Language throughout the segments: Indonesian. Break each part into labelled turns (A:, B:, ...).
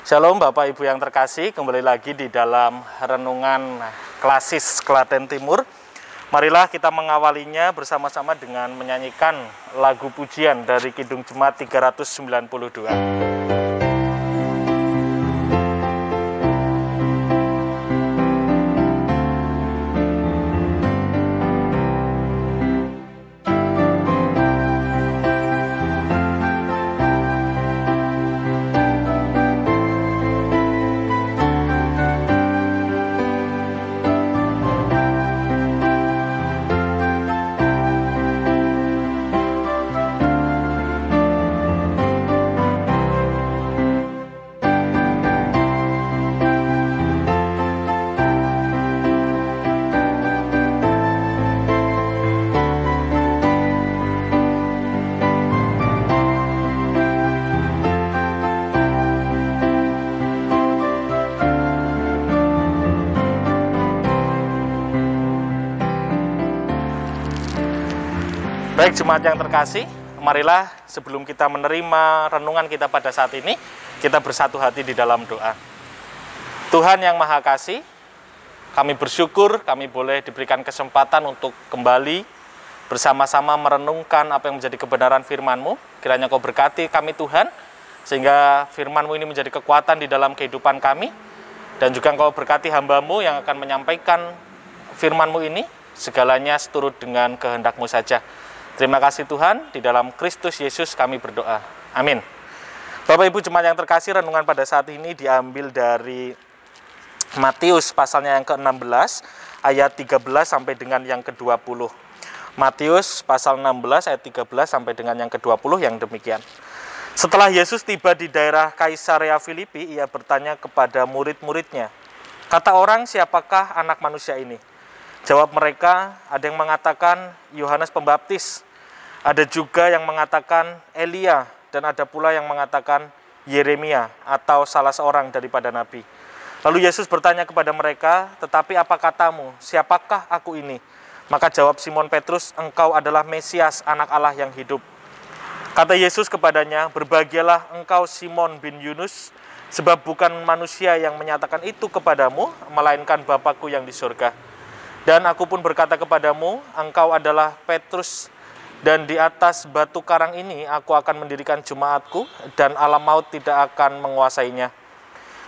A: Shalom Bapak Ibu yang terkasih, kembali lagi di dalam renungan klasis Klaten Timur. Marilah kita mengawalinya bersama-sama dengan menyanyikan lagu pujian dari Kidung Jemaat 392. Baik jemaat yang terkasih, marilah sebelum kita menerima renungan kita pada saat ini, kita bersatu hati di dalam doa. Tuhan yang Maha Kasih, kami bersyukur kami boleh diberikan kesempatan untuk kembali bersama-sama merenungkan apa yang menjadi kebenaran firman-Mu. Kiranya Kau berkati kami Tuhan, sehingga firman-Mu ini menjadi kekuatan di dalam kehidupan kami, dan juga Kau berkati hamba-Mu yang akan menyampaikan firman-Mu ini, segalanya seturut dengan kehendak-Mu saja. Terima kasih Tuhan, di dalam Kristus Yesus kami berdoa. Amin. Bapak Ibu jemaat yang terkasih, renungan pada saat ini diambil dari Matius pasalnya yang ke-16, ayat 13 sampai dengan yang ke-20. Matius pasal 16 ayat 13 sampai dengan yang ke-20 yang demikian. Setelah Yesus tiba di daerah Kaisarea Filipi, ia bertanya kepada murid-muridnya, "Kata orang, siapakah anak manusia ini?" Jawab mereka, ada yang mengatakan Yohanes Pembaptis, ada juga yang mengatakan Elia, dan ada pula yang mengatakan Yeremia atau salah seorang daripada nabi. Lalu Yesus bertanya kepada mereka, "Tetapi apa katamu? Siapakah aku ini?" Maka jawab Simon Petrus, "Engkau adalah Mesias, anak Allah yang hidup." Kata Yesus kepadanya, "Berbahagialah engkau Simon bin Yunus, sebab bukan manusia yang menyatakan itu kepadamu, melainkan Bapa-Ku yang di surga. Dan aku pun berkata kepadamu, engkau adalah Petrus, dan di atas batu karang ini aku akan mendirikan jemaatku, dan alam maut tidak akan menguasainya.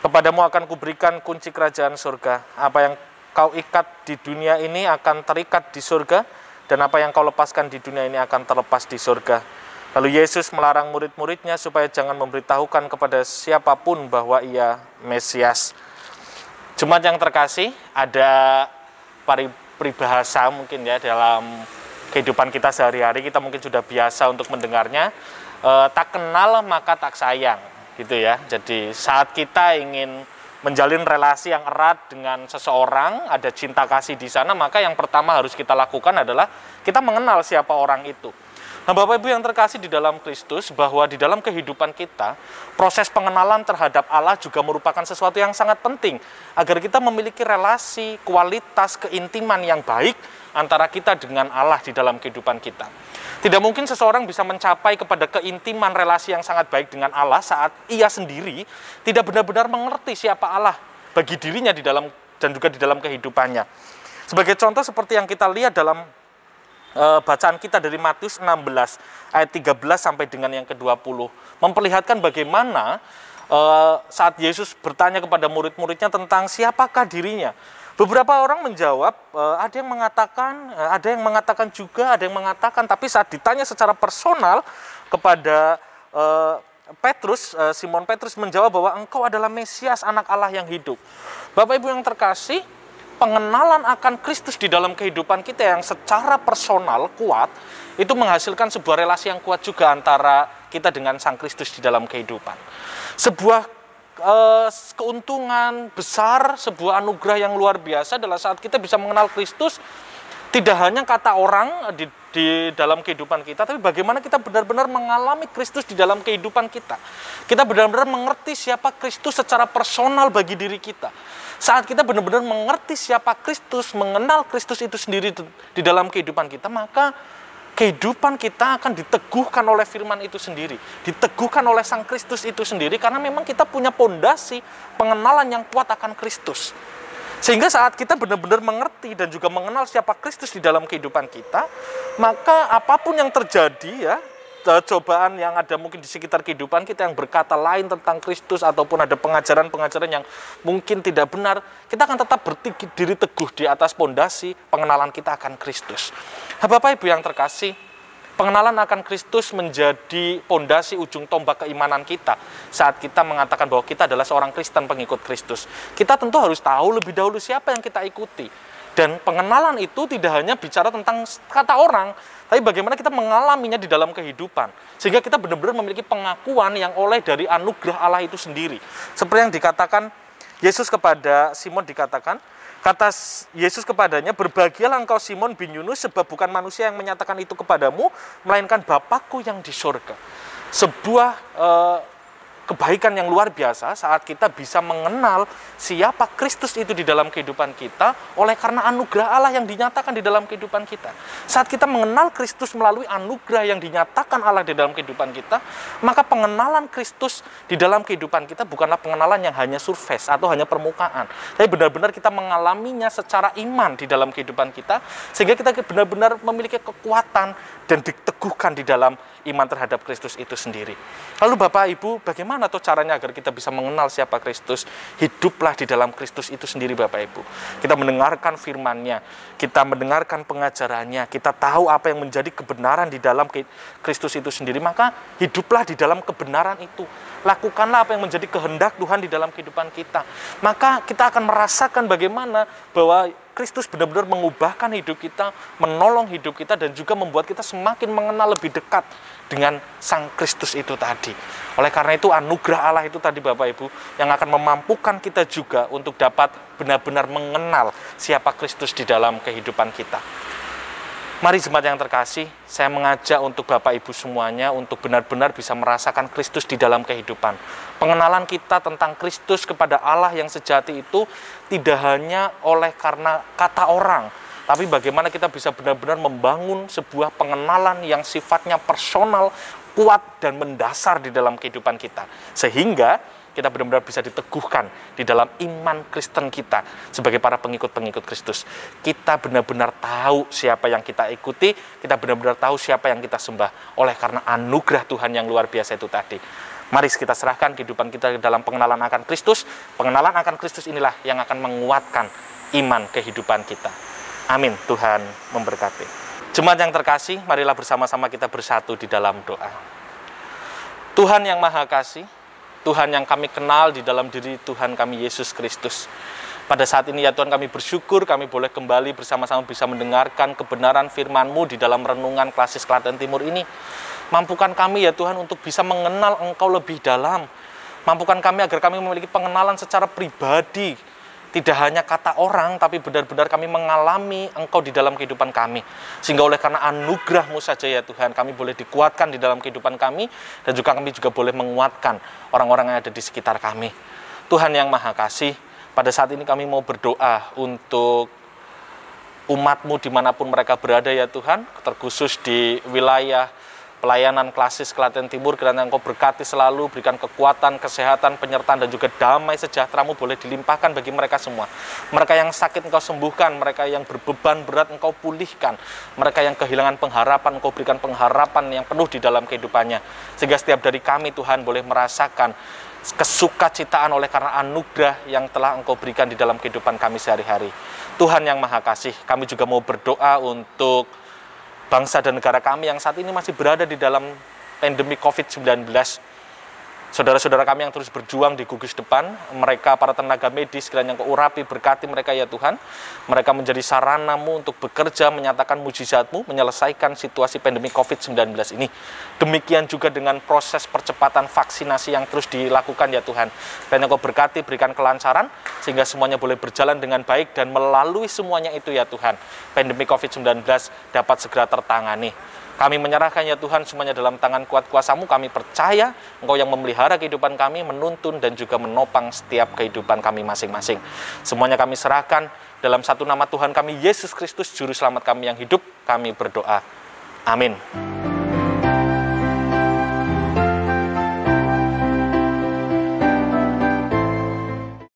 A: Kepadamu akan kuberikan kunci kerajaan surga. Apa yang kau ikat di dunia ini akan terikat di surga, dan apa yang kau lepaskan di dunia ini akan terlepas di surga." Lalu Yesus melarang murid-muridnya supaya jangan memberitahukan kepada siapapun bahwa ia Mesias. Jemaat yang terkasih, ada peribahasa mungkin ya dalam kehidupan kita sehari-hari, kita mungkin sudah biasa untuk mendengarnya, tak kenal maka tak sayang gitu ya. Jadi saat kita ingin menjalin relasi yang erat dengan seseorang, ada cinta kasih di sana, maka yang pertama harus kita lakukan adalah kita mengenal siapa orang itu. Nah Bapak Ibu yang terkasih di dalam Kristus, bahwa di dalam kehidupan kita, proses pengenalan terhadap Allah juga merupakan sesuatu yang sangat penting, agar kita memiliki relasi, kualitas, keintiman yang baik antara kita dengan Allah di dalam kehidupan kita. Tidak mungkin seseorang bisa mencapai kepada keintiman relasi yang sangat baik dengan Allah saat ia sendiri tidak benar-benar mengerti siapa Allah bagi dirinya di dalam dan juga di dalam kehidupannya. Sebagai contoh seperti yang kita lihat dalam bacaan kita dari Matius 16 ayat 13 sampai dengan yang ke-20 memperlihatkan bagaimana saat Yesus bertanya kepada murid-muridnya tentang siapakah dirinya. Beberapa orang menjawab, ada yang mengatakan juga, ada yang mengatakan, tapi saat ditanya secara personal kepada Petrus, Simon Petrus menjawab bahwa engkau adalah Mesias, anak Allah yang hidup. Bapak Ibu yang terkasih, pengenalan akan Kristus di dalam kehidupan kita yang secara personal kuat, itu menghasilkan sebuah relasi yang kuat juga antara kita dengan Sang Kristus di dalam kehidupan. Sebuah keuntungan besar, sebuah anugerah yang luar biasa adalah saat kita bisa mengenal Kristus, tidak hanya kata orang di dalam kehidupan kita, tapi bagaimana kita benar-benar mengalami Kristus di dalam kehidupan kita. Kita benar-benar mengerti siapa Kristus secara personal bagi diri kita. Saat kita benar-benar mengerti siapa Kristus, mengenal Kristus itu sendiri di dalam kehidupan kita, maka kehidupan kita akan diteguhkan oleh firman itu sendiri, diteguhkan oleh Sang Kristus itu sendiri, karena memang kita punya pondasi pengenalan yang kuat akan Kristus. Sehingga saat kita benar-benar mengerti dan juga mengenal siapa Kristus di dalam kehidupan kita, maka apapun yang terjadi ya, cobaan yang ada mungkin di sekitar kehidupan kita yang berkata lain tentang Kristus, ataupun ada pengajaran-pengajaran yang mungkin tidak benar, kita akan tetap berdiri teguh di atas pondasi pengenalan kita akan Kristus. Bapak Ibu yang terkasih, pengenalan akan Kristus menjadi pondasi ujung tombak keimanan kita. Saat kita mengatakan bahwa kita adalah seorang Kristen pengikut Kristus, kita tentu harus tahu lebih dahulu siapa yang kita ikuti. Dan pengenalan itu tidak hanya bicara tentang kata orang, tapi bagaimana kita mengalaminya di dalam kehidupan. Sehingga kita benar-benar memiliki pengakuan yang oleh dari anugerah Allah itu sendiri. Seperti yang dikatakan Yesus kepada Simon, kata Yesus kepadanya, "Berbahagialah engkau Simon bin Yunus, sebab bukan manusia yang menyatakan itu kepadamu, melainkan Bapakku yang di surga." Sebuah kebaikan yang luar biasa saat kita bisa mengenal siapa Kristus itu di dalam kehidupan kita oleh karena anugerah Allah yang dinyatakan di dalam kehidupan kita. Saat kita mengenal Kristus melalui anugerah yang dinyatakan Allah di dalam kehidupan kita, maka pengenalan Kristus di dalam kehidupan kita bukanlah pengenalan yang hanya surface atau hanya permukaan, tapi benar-benar kita mengalaminya secara iman di dalam kehidupan kita, sehingga kita benar-benar memiliki kekuatan dan diteguhkan di dalam iman terhadap Kristus itu sendiri. Lalu Bapak Ibu, bagaimana tuh caranya agar kita bisa mengenal siapa Kristus? Hiduplah di dalam Kristus itu sendiri Bapak Ibu. Kita mendengarkan firman-Nya, kita mendengarkan pengajarannya, kita tahu apa yang menjadi kebenaran di dalam Kristus itu sendiri, maka hiduplah di dalam kebenaran itu. Lakukanlah apa yang menjadi kehendak Tuhan di dalam kehidupan kita. Maka kita akan merasakan bagaimana bahwa Kristus benar-benar mengubahkan hidup kita, menolong hidup kita, dan juga membuat kita semakin mengenal lebih dekat dengan Sang Kristus itu tadi. Oleh karena itu anugerah Allah itu tadi Bapak Ibu yang akan memampukan kita juga untuk dapat benar-benar mengenal siapa Kristus di dalam kehidupan kita. Mari jemaat yang terkasih, saya mengajak untuk Bapak Ibu semuanya untuk benar-benar bisa merasakan Kristus di dalam kehidupan. Pengenalan kita tentang Kristus kepada Allah yang sejati itu tidak hanya oleh karena kata orang, tapi bagaimana kita bisa benar-benar membangun sebuah pengenalan yang sifatnya personal, kuat, dan mendasar di dalam kehidupan kita. Sehingga kita benar-benar bisa diteguhkan di dalam iman Kristen kita sebagai para pengikut-pengikut Kristus. Kita benar-benar tahu siapa yang kita ikuti, kita benar-benar tahu siapa yang kita sembah oleh karena anugerah Tuhan yang luar biasa itu tadi. Mari kita serahkan kehidupan kita dalam pengenalan akan Kristus. Pengenalan akan Kristus inilah yang akan menguatkan iman kehidupan kita. Amin. Tuhan memberkati. Jemaat yang terkasih, marilah bersama-sama kita bersatu di dalam doa. Tuhan yang Maha Kasih, Tuhan yang kami kenal di dalam diri Tuhan kami Yesus Kristus. Pada saat ini ya Tuhan, kami bersyukur kami boleh kembali bersama-sama bisa mendengarkan kebenaran firman-Mu di dalam renungan Klasis Klaten Timur ini. Mampukan kami ya Tuhan untuk bisa mengenal Engkau lebih dalam. Mampukan kami agar kami memiliki pengenalan secara pribadi. Tidak hanya kata orang, tapi benar-benar kami mengalami Engkau di dalam kehidupan kami. Sehingga oleh karena anugerah-Mu saja ya Tuhan, kami boleh dikuatkan di dalam kehidupan kami, dan juga kami juga boleh menguatkan orang-orang yang ada di sekitar kami. Tuhan yang Maha Kasih, pada saat ini kami mau berdoa untuk umat-Mu dimanapun mereka berada ya Tuhan, terkhusus di wilayah pelayanan Klasis Klaten Timur, kiranya Engkau berkati selalu, berikan kekuatan, kesehatan, penyertaan, dan juga damai sejahtera-Mu boleh dilimpahkan bagi mereka semua. Mereka yang sakit Engkau sembuhkan, mereka yang berbeban berat Engkau pulihkan, mereka yang kehilangan pengharapan Engkau berikan pengharapan yang penuh di dalam kehidupannya. Sehingga setiap dari kami Tuhan boleh merasakan kesukacitaan oleh karena anugerah yang telah Engkau berikan di dalam kehidupan kami sehari-hari. Tuhan yang Maha Kasih, kami juga mau berdoa untuk bangsa dan negara kami yang saat ini masih berada di dalam pandemi COVID-19. Saudara-saudara kami yang terus berjuang di gugus depan, mereka para tenaga medis, kiranya Engkau urapi, berkati mereka ya Tuhan. Mereka menjadi sarana-Mu untuk bekerja, menyatakan mujizat-Mu, menyelesaikan situasi pandemi COVID-19 ini. Demikian juga dengan proses percepatan vaksinasi yang terus dilakukan ya Tuhan. Kiranya Engkau berkati, berikan kelancaran, sehingga semuanya boleh berjalan dengan baik, dan melalui semuanya itu ya Tuhan, pandemi COVID-19 dapat segera tertangani. Kami menyerahkan ya Tuhan semuanya dalam tangan kuat kuasa-Mu. Kami percaya Engkau yang memelihara kehidupan kami, menuntun dan juga menopang setiap kehidupan kami masing-masing. Semuanya kami serahkan dalam satu nama Tuhan kami, Yesus Kristus, Juru Selamat kami yang hidup. Kami berdoa. Amin.